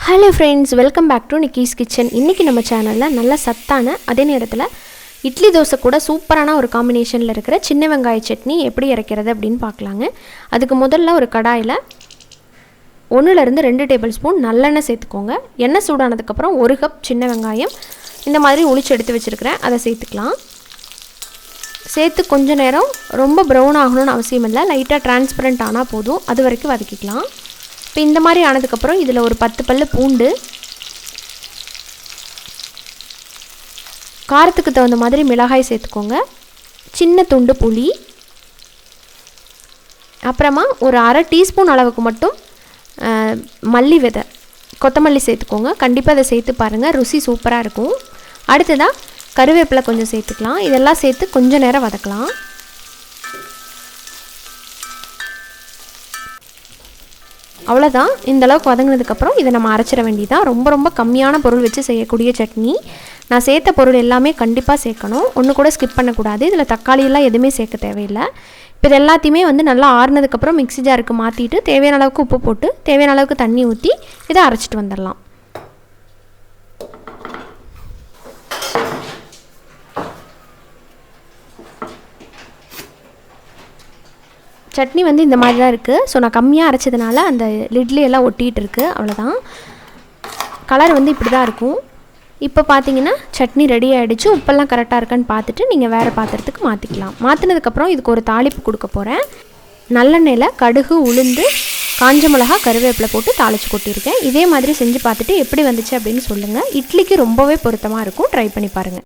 Hello friends, welcome back to Nikki's kitchen. இன்றைக்கி நம்ம சேனலில் நல்ல சத்தான, அதே நேரத்தில் இட்லி தோசை கூட சூப்பரான ஒரு காம்பினேஷனில் இருக்கிற சின்ன வெங்காய சட்னி எப்படி இறக்கிறது அப்படின்னு பார்க்கலாங்க. அதுக்கு முதல்ல ஒரு கடாயில் 1-2 டேபிள் ஸ்பூன் நல்லெண்ணெய் சேர்த்துக்கோங்க. எண்ணெய் சூடானதுக்கப்புறம் 1 கப் சின்ன வெங்காயம் இந்த மாதிரி உளிச்சு எடுத்து வச்சுருக்கிறேன், அதை சேர்த்துக்கலாம். சேர்த்து கொஞ்சம் நேரம் ரொம்ப ப்ரௌன் ஆகணும்னு அவசியம் இல்லை, லைட்டாக டிரான்ஸ்பரண்ட் ஆனால் போதும், அது வரைக்கும் வதக்கிக்கலாம். இப்போ இந்த மாதிரி ஆனதுக்கப்புறம் இதில் ஒரு 10 பல்லு பூண்டு, காரத்துக்கு தகுந்த மாதிரி மிளகாய் சேர்த்துக்கோங்க, சின்ன துண்டு புளி, அப்புறமா ஒரு 1/2 டீஸ்பூன் அளவுக்கு மட்டும் மல்லி விதை, கொத்தமல்லி சேர்த்துக்கோங்க. கண்டிப்பாக அதை சேர்த்து பாருங்கள், ருசி சூப்பராக இருக்கும். அடுத்ததாக கருவேப்பிலை கொஞ்சம் சேர்த்துக்கலாம். இதெல்லாம் சேர்த்து கொஞ்சம் நேரம் வதக்கலாம். அவ்வளோதான். இந்த அளவுக்கு வதங்கினதுக்கப்புறம் இதை நம்ம அரைச்சிட வேண்டியதான். ரொம்ப கம்மியான பொருள் வச்சு செய்யக்கூடிய சட்னி. நான் சேர்த்த பொருள் எல்லாமே கண்டிப்பாக சேர்க்கணும், ஒன்று கூட ஸ்கிப் பண்ணக்கூடாது. இதில் தக்காளியெல்லாம் எதுவுமே சேர்க்க தேவையில்லை. இப்போ இது எல்லாத்தையுமே நல்லா ஆறுனதுக்கப்புறம் மிக்ஸி ஜாருக்கு மாற்றிட்டு தேவையான அளவுக்கு உப்பு போட்டு தேவையான அளவுக்கு தண்ணி ஊற்றி இதை அரைச்சிட்டு வந்துடலாம். சட்னி இந்த மாதிரி தான் இருக்குது. ஸோ நான் கம்மியாக அரைச்சதுனால அந்த லிட்லையெல்லாம் ஒட்டிகிட்டு இருக்குது, அவ்வளோதான். கலர் இப்படி தான் இருக்கும். இப்போ பார்த்தீங்கன்னா சட்னி ரெடி ஆகிடுச்சு. உப்பெல்லாம் கரெக்டாக இருக்கான்னு பார்த்துட்டு நீங்கள் வேறு பாத்திரத்துக்கு மாற்றிக்கலாம். மாற்றினதுக்கப்புறம் இதுக்கு ஒரு தாளிப்பு கொடுக்க போகிறேன். நல்லெண்ணெயில் கடுகு, உளுந்து, காஞ்ச மிளகா, கருவேப்பிலை போட்டு தாளித்து கொட்டியிருக்கேன். இதே மாதிரி செஞ்சு பார்த்துட்டு எப்படி வந்துச்சு அப்படின்னு சொல்லுங்கள். இட்லிக்கு ரொம்பவே பொருத்தமாக இருக்கும், ட்ரை பண்ணி பாருங்கள்.